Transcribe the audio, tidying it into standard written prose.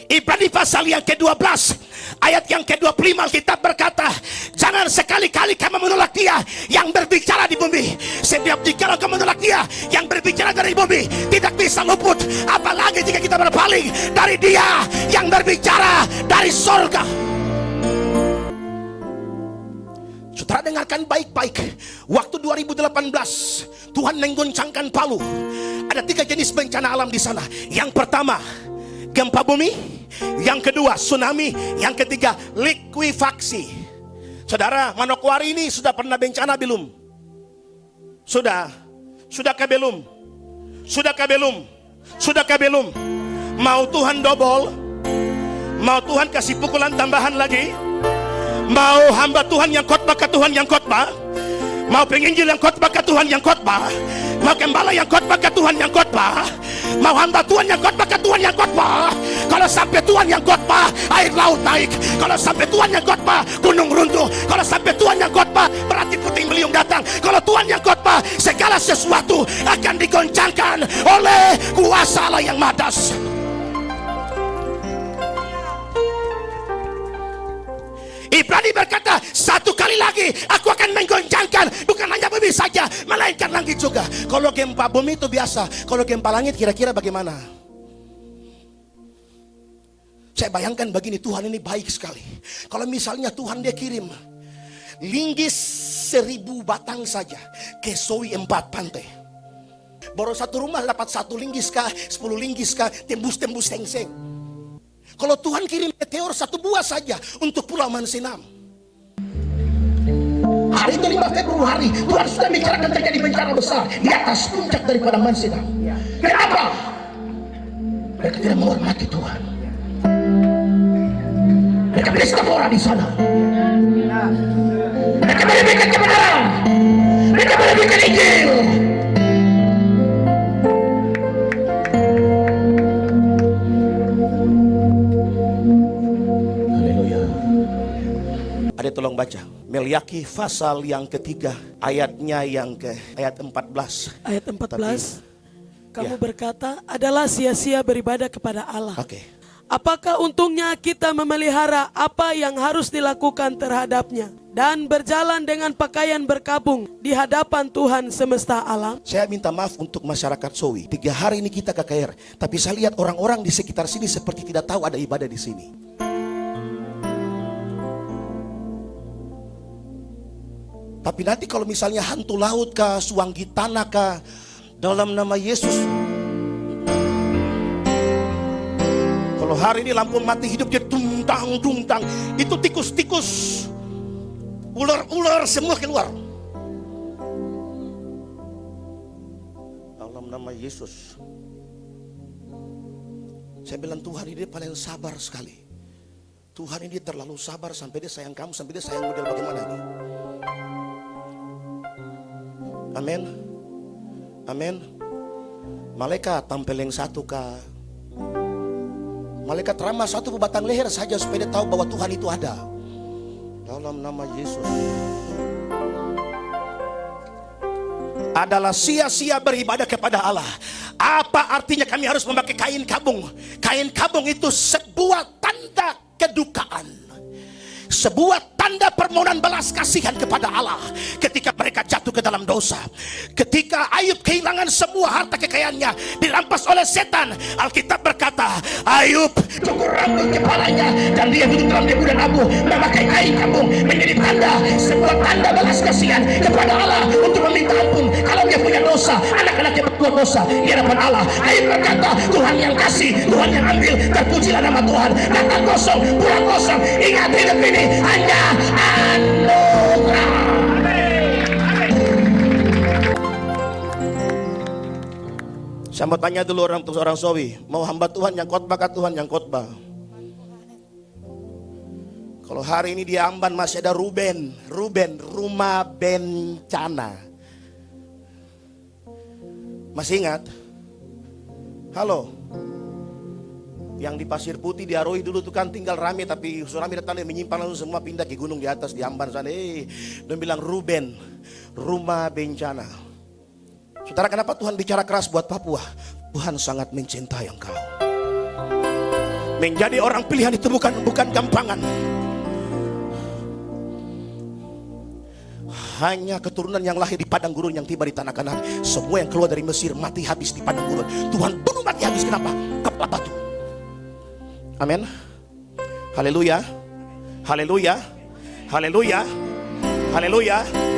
Ibrani pasal yang ke-12 ayat yang ke-25, Alkitab berkata, jangan sekali-kali kamu menolak Dia yang berbicara di bumi. Setiap jika kamu menolak Dia yang berbicara dari bumi, tidak bisa luput. Apalagi jika kita berpaling dari Dia yang berbicara dari sorga. Saudara dengarkan baik-baik. Waktu 2018 Tuhan menggoncangkan Palu. Ada 3 jenis bencana alam di sana. Yang pertama, gempa bumi. Yang kedua, tsunami. Yang ketiga, likuifaksi. Saudara, Manokwari ini sudah pernah bencana belum? Sudah. Sudahkah belum? Sudahkah belum? Sudahkah belum? Mau Tuhan double? Mau Tuhan kasih pukulan tambahan lagi? Mau hamba Tuhan yang khotbah ke Tuhan yang khotbah? Mau penginjil yang khotbah ke Tuhan yang khotbah? Mau gembala yang khotbah ke Tuhan yang khotbah? Mau hamba Tuhan yang khotbah ke Tuhan yang khotbah? Kalau sampai Tuhan yang khotbah, air laut naik. Kalau sampai Tuhan yang khotbah, gunung runtuh. Kalau sampai Tuhan yang khotbah, berarti puting beliung datang. Kalau Tuhan yang khotbah, segala sesuatu akan digoncangkan oleh kuasa Allah yang maha dahsyat. Ibrani berkata, satu kali lagi aku akan menggoncangkan, bukan hanya bumi saja, melainkan langit juga. Kalau gempa bumi itu biasa, kalau gempa langit kira-kira bagaimana? Saya bayangkan begini, Tuhan ini baik sekali. Kalau misalnya Tuhan dia kirim linggis 1000 batang saja ke Sowi 4 pantai, baru satu rumah dapat 1 linggis kah, 10 linggis kah, tembus-tembus seng-seng. Kalau Tuhan kirim meteor 1 buah saja untuk Pulau Mansinam, hari itu 5 Februari Tuhan sudah bicarakan terjadi bencana besar di atas puncak daripada Mansinam. Kenapa? Mereka tidak menghormati Tuhan. Mereka beristirahat di sana. Mereka merebutkan kebenaran. Mereka merebutkan Injil. Ada tolong baca Meliaki pasal yang ketiga ayatnya yang ke ayat 14. Ayat 14. Tapi, kamu ya. berkata, adalah sia-sia beribadah kepada Allah. Oke. Apakah untungnya kita memelihara apa yang harus dilakukan terhadapnya dan berjalan dengan pakaian berkabung di hadapan Tuhan semesta alam? Saya minta maaf untuk masyarakat Sowi. 3 hari ini kita ke KKR, tapi saya lihat orang-orang di sekitar sini seperti tidak tahu ada ibadah di sini. Tapi nanti kalau misalnya hantu laut kah, suanggi tanah kah, dalam nama Yesus. Kalau hari ini lampu mati hidupnya tungtang, itu tikus-tikus, ular-ular semua keluar. Dalam nama Yesus. Saya bilang Tuhan ini paling sabar sekali. Tuhan ini terlalu sabar sampai dia sayang kamu, sampai dia sayang model bagaimana ini. Amin. Amin. Malaikat tampil yang satu kah? Malaikat ramah 1 batang leher saja supaya dia tahu bahwa Tuhan itu ada. Dalam nama Yesus. Adalah sia-sia beribadah kepada Allah. Apa artinya kami harus memakai kain kabung? Kain kabung itu sebuah tanda kedukaan. Sebuah tanda permohonan belas kasihan kepada Allah ketika mereka jatuh ke dalam dosa. Ketika Ayub kehilangan semua harta kekayaannya, dirampas oleh setan, Alkitab berkata Ayub cukur rambut kepalanya dan dia duduk dalam debu dan abu, memakai kain kabung menjadi tanda, sebuah tanda belas kasihan kepada Allah untuk meminta ampun kalau dia punya dosa, anak-anaknya berbuat dosa di hadapan Allah. Ayub berkata, Tuhan yang kasih, Tuhan yang ambil, terpujilah nama Tuhan. Datang kosong, pulang kosong. Ingat, hidup ini hanya anugerah. Saya mau tanya dulu orang Sowi, mau hamba Tuhan yang khotbah ke Tuhan yang khotbah? Kalau hari ini di Amban masih ada Ruben, rumah bencana. Masih ingat? Halo? Yang di Pasir Putih di Aroi dulu tuh kan tinggal rame, tapi tsunami datang dia menyimpan langsung semua pindah ke gunung di atas di Amban sana. Dia bilang Ruben, rumah bencana. Saudara, kenapa Tuhan bicara keras buat Papua? Tuhan sangat mencintai engkau. Menjadi orang pilihan itu bukan gampangan. Hanya keturunan yang lahir di padang gurun yang tiba di tanah Kanaan. Semua yang keluar dari Mesir mati habis di padang gurun. Tuhan bunuh mati habis. Kenapa? Kepala batu. Amin. Haleluya. Haleluya. Haleluya. Haleluya.